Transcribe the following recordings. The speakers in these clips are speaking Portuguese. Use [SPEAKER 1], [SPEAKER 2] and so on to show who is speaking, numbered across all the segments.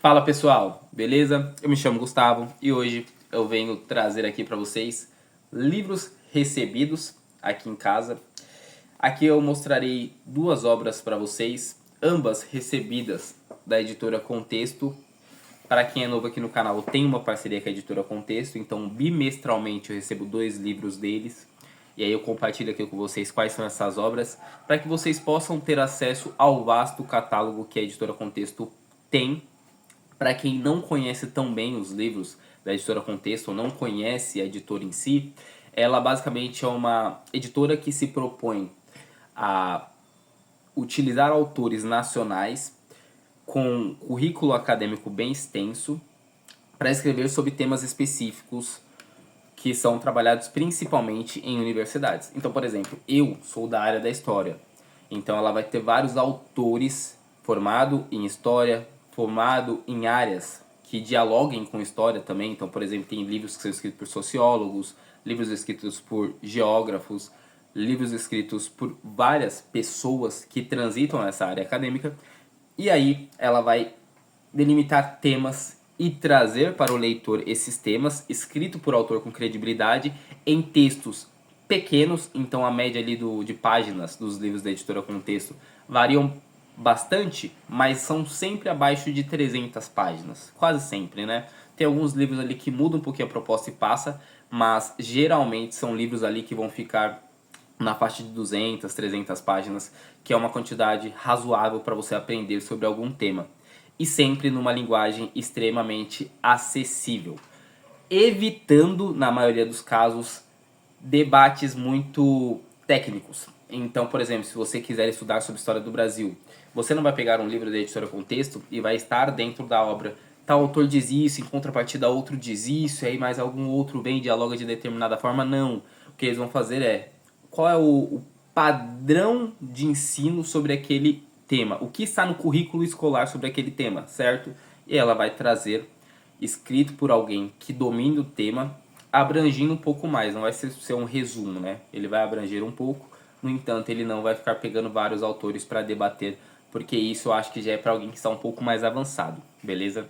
[SPEAKER 1] Fala pessoal, beleza? Eu me chamo Gustavo e hoje eu venho trazer aqui para vocês livros recebidos aqui em casa. Aqui eu mostrarei duas obras para vocês, ambas recebidas da editora Contexto. Para quem é novo aqui no canal, eu tenho uma parceria com a editora Contexto, então bimestralmente eu recebo dois livros deles. E aí eu compartilho aqui com vocês quais são essas obras, para que vocês possam ter acesso ao vasto catálogo que a editora Contexto tem. Para quem não conhece tão bem os livros da editora Contexto, ou não conhece a editora em si, ela basicamente é uma editora que se propõe a utilizar autores nacionais com currículo acadêmico bem extenso para escrever sobre temas específicos que são trabalhados principalmente em universidades. Então, por exemplo, eu sou da área da história, então ela vai ter vários autores formados em história, formado em áreas que dialoguem com história também. Então, por exemplo, tem livros que são escritos por sociólogos, livros escritos por geógrafos, livros escritos por várias pessoas que transitam nessa área acadêmica. E aí ela vai delimitar temas e trazer para o leitor esses temas, escrito por autor com credibilidade, em textos pequenos. Então a média ali de páginas dos livros da editora Contexto variam bastante, mas são sempre abaixo de 300 páginas, quase sempre, né? Tem alguns livros ali que mudam um pouquinho a proposta e passa, mas geralmente são livros ali que vão ficar na faixa de 200, 300 páginas, que é uma quantidade razoável para você aprender sobre algum tema. E sempre numa linguagem extremamente acessível, evitando, na maioria dos casos, debates muito técnicos. Então, por exemplo, se você quiser estudar sobre a história do Brasil, você não vai pegar um livro da editora Contexto e vai estar dentro da obra. Tal autor diz isso, em contrapartida outro diz isso, e aí mais algum outro vem e dialoga de determinada forma. Não. O que eles vão fazer é, qual é o padrão de ensino sobre aquele tema? O que está no currículo escolar sobre aquele tema, certo? E ela vai trazer, escrito por alguém que domine o tema, abrangindo um pouco mais. Não vai ser um resumo, né? Ele vai abranger um pouco, no entanto, ele não vai ficar pegando vários autores para debater, porque isso eu acho que já é para alguém que está um pouco mais avançado, beleza?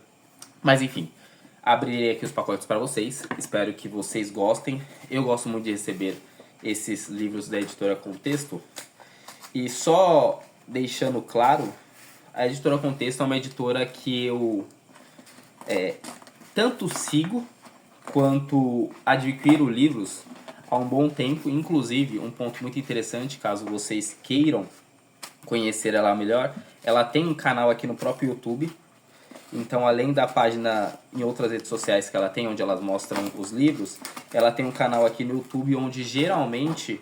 [SPEAKER 1] Mas enfim, abrirei aqui os pacotes para vocês, espero que vocês gostem. Eu gosto muito de receber esses livros da editora Contexto. E só deixando claro, a editora Contexto é uma editora que eu tanto sigo quanto adquiro livros há um bom tempo. Inclusive, um ponto muito interessante, caso vocês queiram conhecer ela melhor, ela tem um canal aqui no próprio YouTube. Então, além da página em outras redes sociais que ela tem, onde elas mostram os livros, ela tem um canal aqui no YouTube onde geralmente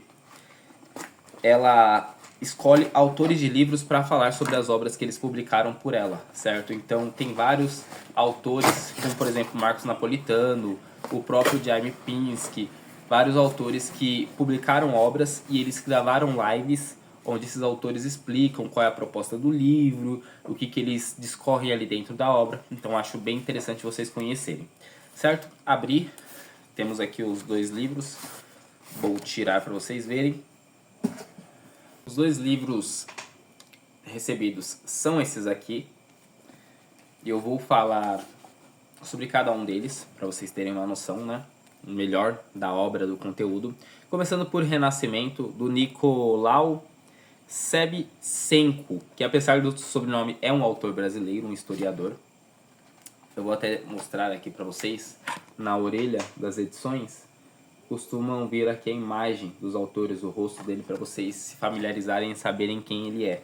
[SPEAKER 1] ela escolhe autores de livros para falar sobre as obras que eles publicaram por ela, certo? Então tem vários autores, como por exemplo Marcos Napolitano, o próprio Jaime Pinsky, vários autores que publicaram obras e eles gravaram lives onde esses autores explicam qual é a proposta do livro, o que eles discorrem ali dentro da obra. Então acho bem interessante vocês conhecerem, certo? Abri, temos aqui os dois livros, vou tirar para vocês verem. Os dois livros recebidos são esses aqui. E eu vou falar sobre cada um deles, para vocês terem uma noção, né, melhor da obra, do conteúdo. Começando por Renascimento, do Nicolau Sebchenko, que apesar do sobrenome é um autor brasileiro, um historiador. Eu vou até mostrar aqui para vocês, na orelha das edições, costumam vir aqui a imagem dos autores, o rosto dele, para vocês se familiarizarem e saberem quem ele é.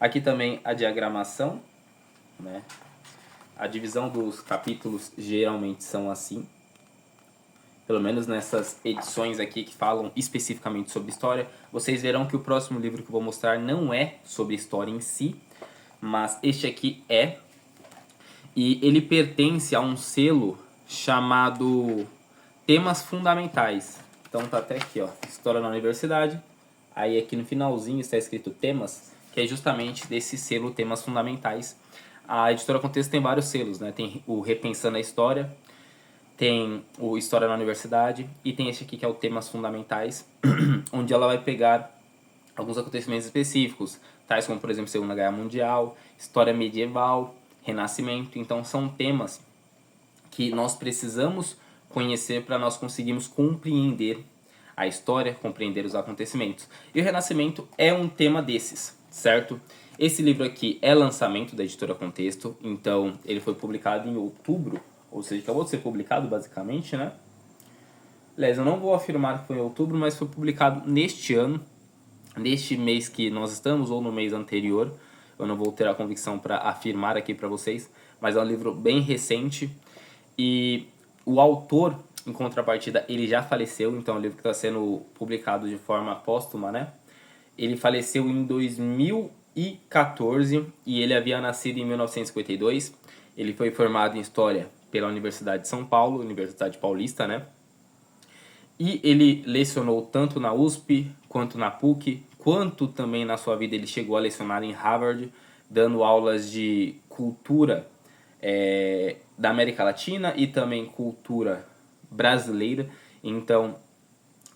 [SPEAKER 1] Aqui também a diagramação, né? A divisão dos capítulos geralmente são assim, pelo menos nessas edições aqui que falam especificamente sobre história. Vocês verão que o próximo livro que eu vou mostrar não é sobre história em si, mas este aqui é, e ele pertence a um selo chamado Temas Fundamentais. Então tá até aqui, ó, História na Universidade. Aí aqui no finalzinho está escrito Temas, que é justamente desse selo Temas Fundamentais. A editora Contexto tem vários selos, né? Tem o Repensando a História, tem o História na Universidade e tem este aqui que é o Temas Fundamentais, onde ela vai pegar alguns acontecimentos específicos, tais como, por exemplo, Segunda Guerra Mundial, História Medieval, renascimento. Então são temas que nós precisamos conhecer para nós conseguirmos compreender a história, compreender os acontecimentos. E o Renascimento é um tema desses, certo? Esse livro aqui é lançamento da editora Contexto, então ele foi publicado em outubro, ou seja, acabou de ser publicado basicamente, né? Aliás, eu não vou afirmar que foi em outubro, mas foi publicado neste ano, neste mês que nós estamos, ou no mês anterior. Eu não vou ter a convicção para afirmar aqui para vocês, mas é um livro bem recente. E o autor, em contrapartida, ele já faleceu, então é um livro que está sendo publicado de forma póstuma, né? Ele faleceu em 2014 e ele havia nascido em 1952. Ele foi formado em História pela Universidade de São Paulo, Universidade Paulista, né? E ele lecionou tanto na USP, quanto na PUC, quanto também na sua vida ele chegou a lecionar em Harvard, dando aulas de cultura da América Latina e também cultura brasileira. Então,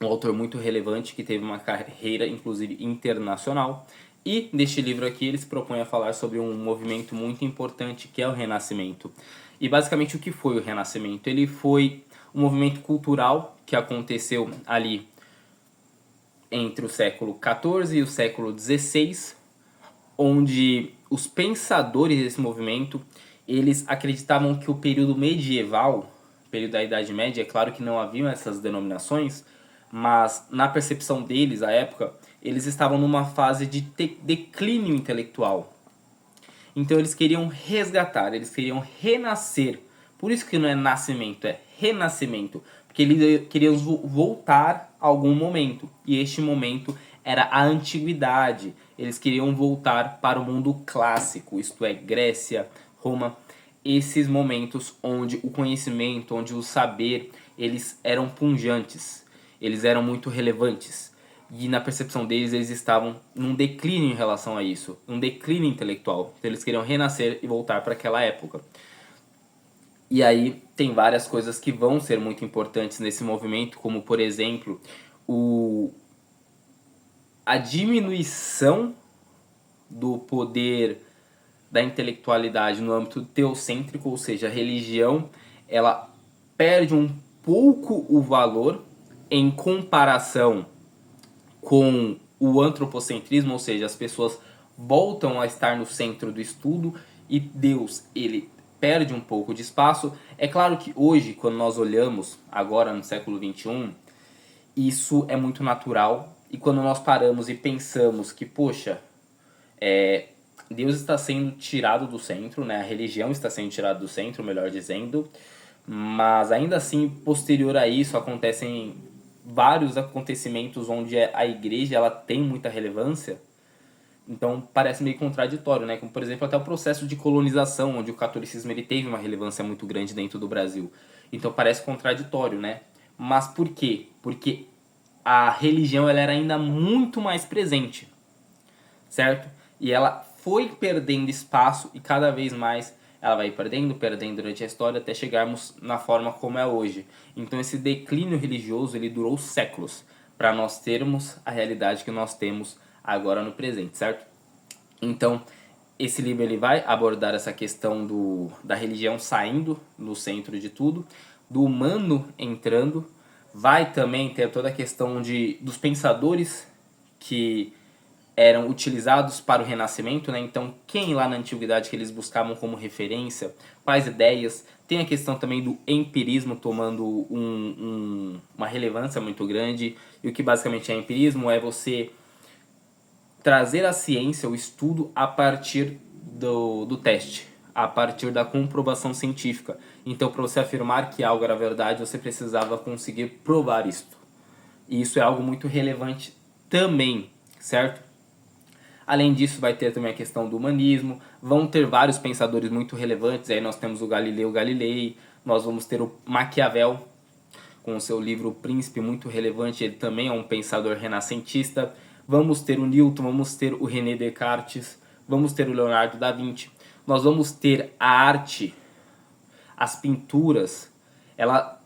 [SPEAKER 1] um autor muito relevante que teve uma carreira, inclusive, internacional. E neste livro aqui ele se propõe a falar sobre um movimento muito importante que é o Renascimento. E basicamente o que foi o Renascimento? Ele foi um movimento cultural que aconteceu ali entre o século XIV e o século XVI, onde os pensadores desse movimento eles acreditavam que o período medieval, período da Idade Média, é claro que não haviam essas denominações, mas na percepção deles, à época, eles estavam numa fase de declínio intelectual. Então eles queriam resgatar, eles queriam renascer. Por isso que não é nascimento, é renascimento. Porque eles queriam voltar a algum momento. E este momento era a antiguidade. Eles queriam voltar para o mundo clássico, isto é, Grécia, Roma. Esses momentos onde o conhecimento, onde o saber, eles eram punjantes. Eles eram muito relevantes. E na percepção deles, eles estavam num declínio em relação a isso. Um declínio intelectual. Então eles queriam renascer e voltar para aquela época. E aí tem várias coisas que vão ser muito importantes nesse movimento, como por exemplo, a diminuição do poder da intelectualidade no âmbito teocêntrico, ou seja, a religião, ela perde um pouco o valor em comparação com o antropocentrismo, ou seja, as pessoas voltam a estar no centro do estudo e Deus, ele perde um pouco de espaço. É claro que hoje, quando nós olhamos, agora no século XXI, isso é muito natural. E quando nós paramos e pensamos que, poxa, Deus está sendo tirado do centro, né? A religião está sendo tirada do centro, melhor dizendo, mas ainda assim, posterior a isso, acontecem vários acontecimentos onde a igreja ela tem muita relevância. Então parece meio contraditório, né? Como por exemplo até o processo de colonização, onde o catolicismo ele teve uma relevância muito grande dentro do Brasil. Então parece contraditório, né? Mas por quê? Porque a religião ela era ainda muito mais presente, certo? E ela foi perdendo espaço e cada vez mais ela vai perdendo durante a história até chegarmos na forma como é hoje. Então esse declínio religioso ele durou séculos para nós termos a realidade que nós temos agora no presente, certo? Então esse livro ele vai abordar essa questão da religião saindo no centro de tudo, do humano entrando, vai também ter toda a questão dos pensadores que eram utilizados para o Renascimento, né? Então, quem lá na Antiguidade que eles buscavam como referência, quais ideias, tem a questão também do empirismo tomando uma relevância muito grande, e o que basicamente é empirismo é você trazer a ciência, o estudo, a partir do teste, a partir da comprovação científica. Então, para você afirmar que algo era verdade, você precisava conseguir provar isto. E isso é algo muito relevante também, certo? Além disso, vai ter também a questão do humanismo, vão ter vários pensadores muito relevantes, aí nós temos o Galileu Galilei, nós vamos ter o Maquiavel, com o seu livro O Príncipe, muito relevante, ele também é um pensador renascentista, vamos ter o Newton, vamos ter o René Descartes, vamos ter o Leonardo da Vinci, nós vamos ter a arte, as pinturas,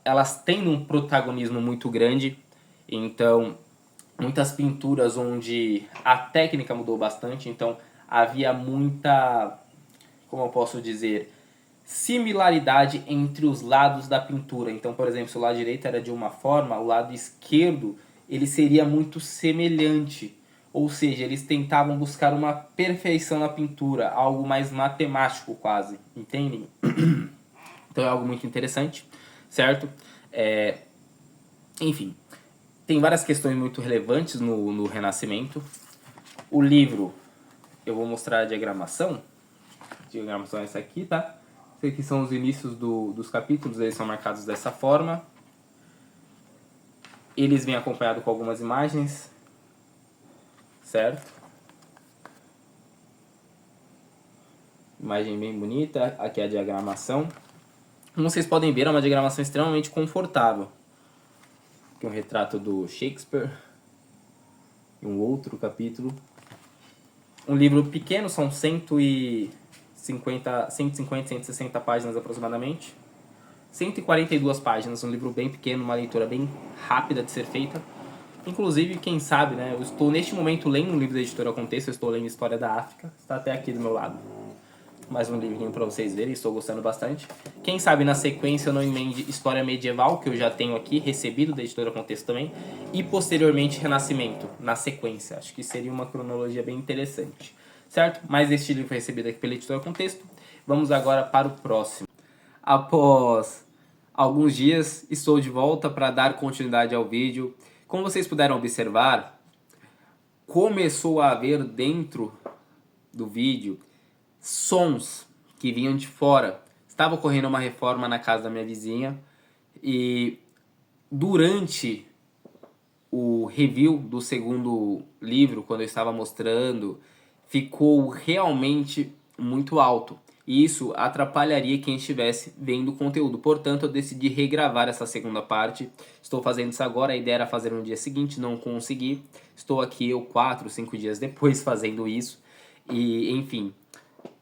[SPEAKER 1] elas têm um protagonismo muito grande, então muitas pinturas onde a técnica mudou bastante, então havia muita, como eu posso dizer, similaridade entre os lados da pintura. Então, por exemplo, se o lado direito era de uma forma, o lado esquerdo ele seria muito semelhante. Ou seja, eles tentavam buscar uma perfeição na pintura, algo mais matemático quase, entendem? Então é algo muito interessante, certo? Enfim, tem várias questões muito relevantes no Renascimento. O livro, eu vou mostrar a diagramação. A diagramação é essa aqui, tá? Esses aqui são os inícios dos capítulos, eles são marcados dessa forma. Eles vêm acompanhados com algumas imagens, certo? Imagem bem bonita, aqui é a diagramação. Como vocês podem ver, é uma diagramação extremamente confortável. Aqui é um retrato do Shakespeare. E um outro capítulo. Um livro pequeno, são 150, 160 páginas aproximadamente. 142 páginas, um livro bem pequeno, uma leitura bem rápida de ser feita. Inclusive, quem sabe, né? Eu estou neste momento lendo um livro da editora Contexto, eu estou lendo História da África, está até aqui do meu lado. Mais um livrinho para vocês verem, estou gostando bastante. Quem sabe na sequência eu não emende História Medieval, que eu já tenho aqui, recebido da editora Contexto também, e posteriormente Renascimento, na sequência. Acho que seria uma cronologia bem interessante, certo? Mas este livro foi recebido aqui pela editora Contexto. Vamos agora para o próximo. Após alguns dias, estou de volta para dar continuidade ao vídeo. Como vocês puderam observar, começou a haver dentro do vídeo sons que vinham de fora. Estava ocorrendo uma reforma na casa da minha vizinha e durante o review do segundo livro, quando eu estava mostrando, ficou realmente muito alto. E isso atrapalharia quem estivesse vendo o conteúdo. Portanto, eu decidi regravar essa segunda parte. Estou fazendo isso agora, a ideia era fazer no dia seguinte, não consegui. Estou aqui 4, 5 dias depois fazendo isso. E, enfim,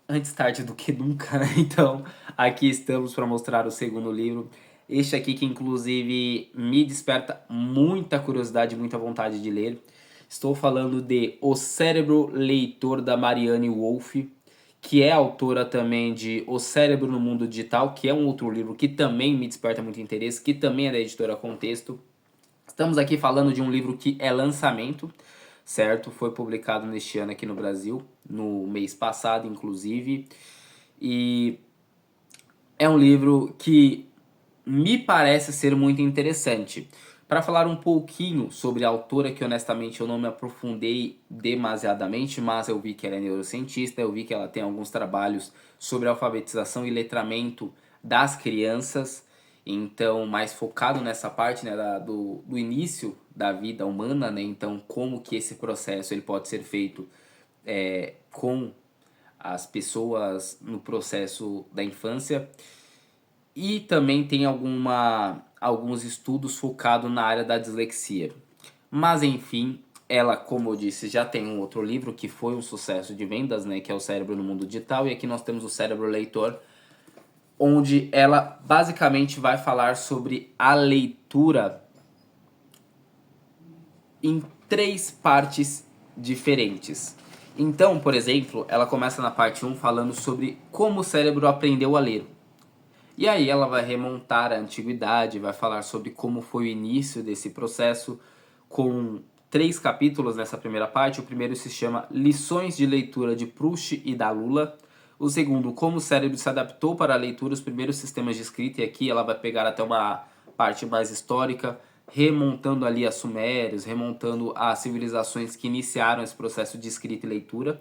[SPEAKER 1] antes tarde do que nunca, né? Então, aqui estamos para mostrar o segundo livro. Este aqui que, inclusive, me desperta muita curiosidade, muita vontade de ler. Estou falando de O Cérebro Leitor, da Marianne Wolf, que é autora também de O Cérebro no Mundo Digital, que é um outro livro que também me desperta muito interesse, que também é da editora Contexto. Estamos aqui falando de um livro que é lançamento, certo? Foi publicado neste ano aqui no Brasil, no mês passado, inclusive. E é um livro que me parece ser muito interessante. Para falar um pouquinho sobre a autora, que honestamente eu não me aprofundei demasiadamente, mas eu vi que ela é neurocientista, eu vi que ela tem alguns trabalhos sobre alfabetização e letramento das crianças, então mais focado nessa parte, né, do início da vida humana, né, então como que esse processo ele pode ser feito com as pessoas no processo da infância. E também tem alguns estudos focados na área da dislexia. Mas enfim, ela, como eu disse, já tem um outro livro que foi um sucesso de vendas, né, que é O Cérebro no Mundo Digital. E aqui nós temos O Cérebro Leitor, onde ela basicamente vai falar sobre a leitura em 3 partes diferentes. Então, por exemplo, ela começa na parte 1 falando sobre como o cérebro aprendeu a ler. E aí ela vai remontar à antiguidade, vai falar sobre como foi o início desse processo, com 3 capítulos nessa primeira parte. O primeiro se chama Lições de Leitura de Proust e da Lula. O segundo, como o cérebro se adaptou para a leitura, os primeiros sistemas de escrita. E aqui ela vai pegar até uma parte mais histórica, remontando ali a Sumérios, remontando as civilizações que iniciaram esse processo de escrita e leitura.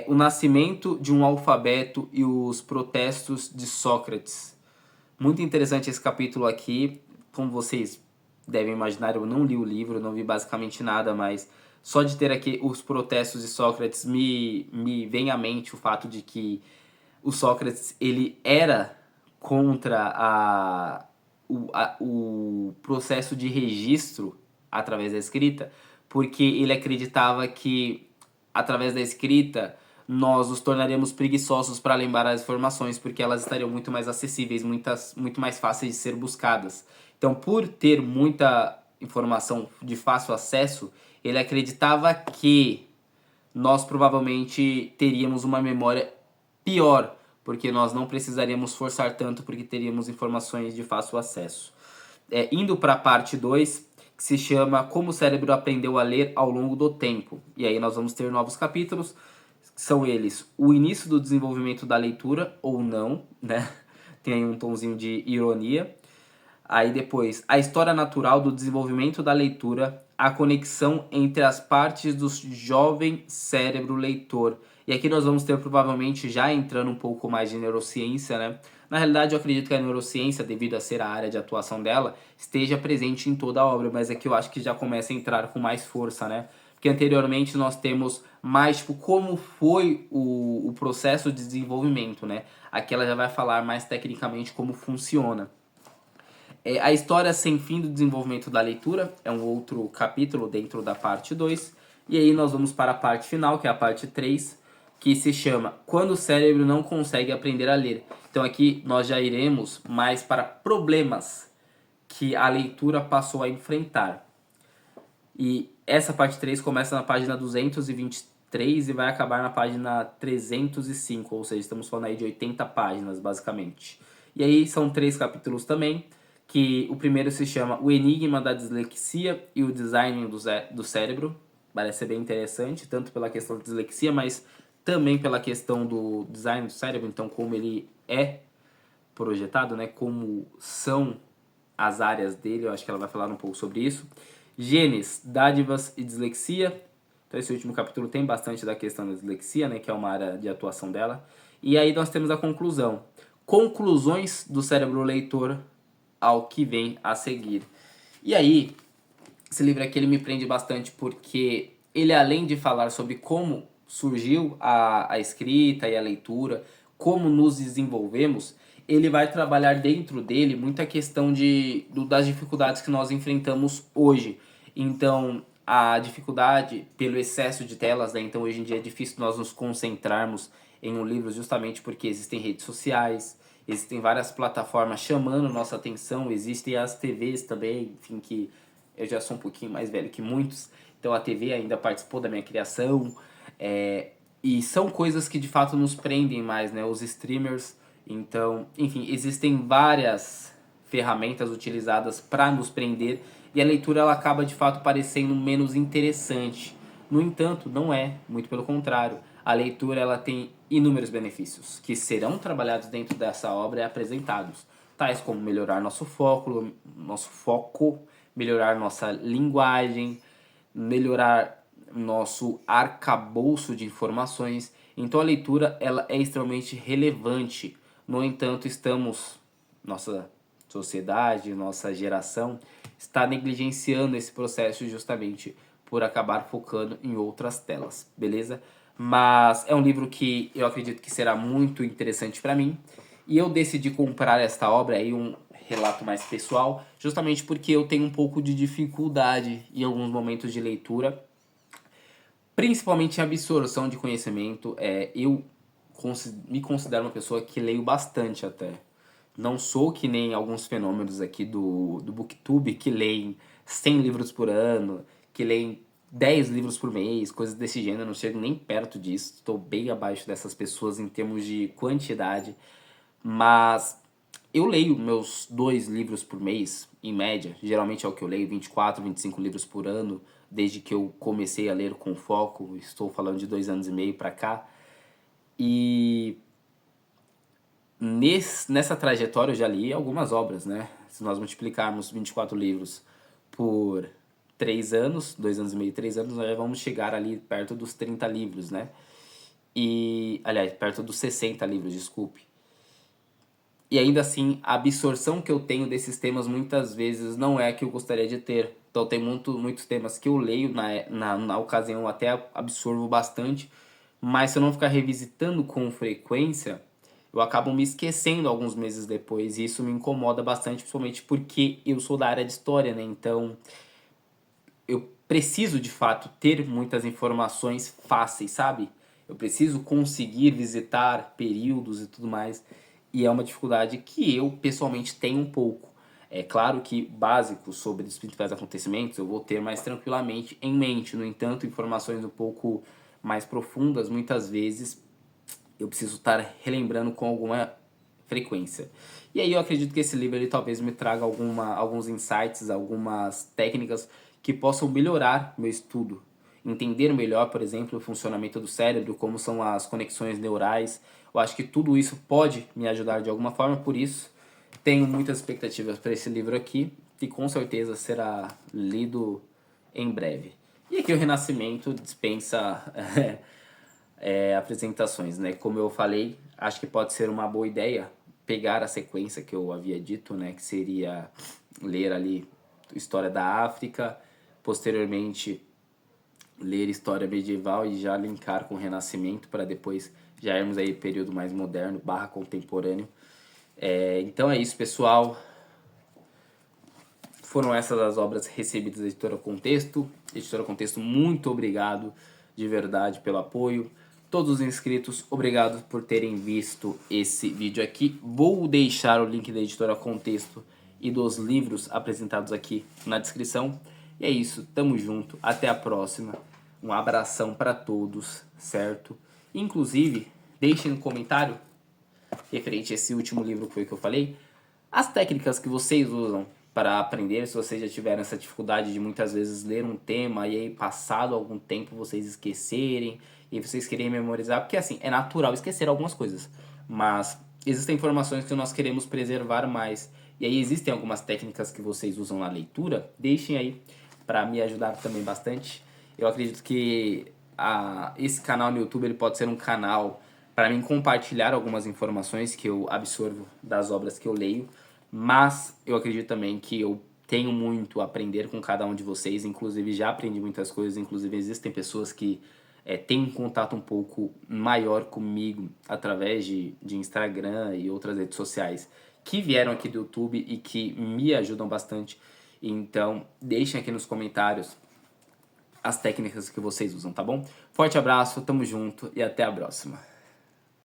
[SPEAKER 1] O nascimento de um alfabeto e os protestos de Sócrates. Muito interessante esse capítulo aqui. Como vocês devem imaginar, eu não li o livro, não vi basicamente nada, mas só de ter aqui os protestos de Sócrates me vem à mente o fato de que o Sócrates ele era contra o processo de registro através da escrita, porque ele acreditava que através da escrita nós nos tornaríamos preguiçosos para lembrar as informações, porque elas estariam muito mais acessíveis, muito mais fáceis de ser buscadas. Então, por ter muita informação de fácil acesso, ele acreditava que nós provavelmente teríamos uma memória pior, porque nós não precisaríamos forçar tanto porque teríamos informações de fácil acesso. Indo para a parte 2, que se chama Como o Cérebro Aprendeu a Ler ao Longo do Tempo. E aí nós vamos ter novos capítulos, são eles o início do desenvolvimento da leitura, ou não, né? Tem aí um tomzinho de ironia. Aí depois, a história natural do desenvolvimento da leitura, a conexão entre as partes do jovem cérebro leitor. E aqui nós vamos ter provavelmente já entrando um pouco mais de neurociência, né? Na realidade, eu acredito que a neurociência, devido a ser a área de atuação dela, esteja presente em toda a obra, mas aqui eu acho que já começa a entrar com mais força, né? Porque anteriormente nós temos mais, tipo, como foi o processo de desenvolvimento, né? Aqui ela já vai falar mais tecnicamente como funciona. A história sem fim do desenvolvimento da leitura é um outro capítulo dentro da parte 2. E aí nós vamos para a parte final, que é a parte 3, que se chama Quando o cérebro não consegue aprender a ler. Então aqui nós já iremos mais para problemas que a leitura passou a enfrentar. E essa parte 3 começa na página 223 e vai acabar na página 305, ou seja, estamos falando aí de 80 páginas, basicamente. E aí são 3 capítulos também, que o primeiro se chama O Enigma da Dislexia e o Design do Cérebro. Parece ser bem interessante, tanto pela questão da dislexia, mas também pela questão do design do cérebro, então como ele é projetado, né, como são as áreas dele, eu acho que ela vai falar um pouco sobre isso. Genes, dádivas e dislexia. Então esse último capítulo tem bastante da questão da dislexia, né, que é uma área de atuação dela. E aí nós temos a conclusão. Conclusões do cérebro leitor ao que vem a seguir. E aí, esse livro aqui ele me prende bastante porque ele, além de falar sobre como surgiu a escrita e a leitura, como nos desenvolvemos, ele vai trabalhar dentro dele muita questão das dificuldades que nós enfrentamos hoje. Então, a dificuldade pelo excesso de telas, né? Então hoje em dia é difícil nós nos concentrarmos em um livro justamente porque existem redes sociais, existem várias plataformas chamando nossa atenção, existem as TVs também, enfim, que eu já sou um pouquinho mais velho que muitos, então a TV ainda participou da minha criação, e são coisas que de fato nos prendem mais, né? Os streamers, então, enfim, existem várias ferramentas utilizadas para nos prender e a leitura ela acaba de fato parecendo menos interessante. No entanto, não é, muito pelo contrário. A leitura ela tem inúmeros benefícios que serão trabalhados dentro dessa obra e apresentados, tais como melhorar nosso foco, melhorar nossa linguagem, melhorar nosso arcabouço de informações. Então a leitura ela é extremamente relevante. No entanto, nossa sociedade, nossa geração está negligenciando esse processo justamente por acabar focando em outras telas, beleza? Mas é um livro que eu acredito que será muito interessante para mim. E eu decidi comprar esta obra aí, um relato mais pessoal, justamente porque eu tenho um pouco de dificuldade em alguns momentos de leitura, principalmente em absorção de conhecimento. Eu me considero uma pessoa que leio bastante até. Não sou que nem alguns fenômenos aqui do BookTube que leem 100 livros por ano, que leem 10 livros por mês, coisas desse gênero. Eu não chego nem perto disso. Estou bem abaixo dessas pessoas em termos de quantidade. Mas eu leio meus 2 livros por mês, em média. Geralmente é o que eu leio, 24, 25 livros por ano, desde que eu comecei a ler com foco. Estou falando de 2 anos e meio para cá. E nessa trajetória eu já li algumas obras, né? Se nós multiplicarmos 24 livros por 3 anos, 2 anos e meio, 3 anos, nós já vamos chegar ali perto dos 30 livros, né? Aliás, perto dos 60 livros, desculpe. E ainda assim, a absorção que eu tenho desses temas muitas vezes não é a que eu gostaria de ter. Então tem muitos temas que eu leio na ocasião, até absorvo bastante, mas se eu não ficar revisitando com frequência, eu acabo me esquecendo alguns meses depois, e isso me incomoda bastante, principalmente porque eu sou da área de história, né? Então eu preciso de fato ter muitas informações fáceis, sabe? Eu preciso conseguir visitar períodos e tudo mais, e é uma dificuldade que eu pessoalmente tenho um pouco. É claro que básicos sobre os principais acontecimentos eu vou ter mais tranquilamente em mente. No entanto, informações um pouco mais profundas muitas vezes eu preciso estar relembrando com alguma frequência. E aí eu acredito que esse livro ele talvez me traga alguns insights, algumas técnicas que possam melhorar meu estudo. Entender melhor, por exemplo, o funcionamento do cérebro, como são as conexões neurais. Eu acho que tudo isso pode me ajudar de alguma forma, por isso tenho muitas expectativas para esse livro aqui, que com certeza será lido em breve. E aqui o Renascimento dispensa apresentações, né? Como eu falei, acho que pode ser uma boa ideia pegar a sequência que eu havia dito, né? Que seria ler ali história da África, posteriormente ler história medieval e já linkar com o Renascimento para depois já irmos aí período mais moderno / contemporâneo. Então é isso, pessoal. Foram essas as obras recebidas da Editora Contexto. Editora Contexto, muito obrigado de verdade pelo apoio. Todos os inscritos, obrigado por terem visto esse vídeo aqui. Vou deixar o link da Editora Contexto e dos livros apresentados aqui na descrição. E é isso, tamo junto, até a próxima. Um abração para todos, certo? Inclusive, deixem um comentário referente a esse último livro que foi que eu falei, as técnicas que vocês usam para aprender, se vocês já tiveram essa dificuldade de muitas vezes ler um tema e aí passado algum tempo vocês esquecerem e vocês querem memorizar, porque assim, é natural esquecer algumas coisas, mas existem informações que nós queremos preservar mais, e aí existem algumas técnicas que vocês usam na leitura, deixem aí para me ajudar também bastante. Eu acredito que esse canal no YouTube ele pode ser um canal para mim compartilhar algumas informações que eu absorvo das obras que eu leio, mas eu acredito também que eu tenho muito a aprender com cada um de vocês, inclusive já aprendi muitas coisas, inclusive existem pessoas que têm um contato um pouco maior comigo através de Instagram e outras redes sociais que vieram aqui do YouTube e que me ajudam bastante. Então, deixem aqui nos comentários as técnicas que vocês usam, tá bom? Forte abraço, tamo junto e até a próxima.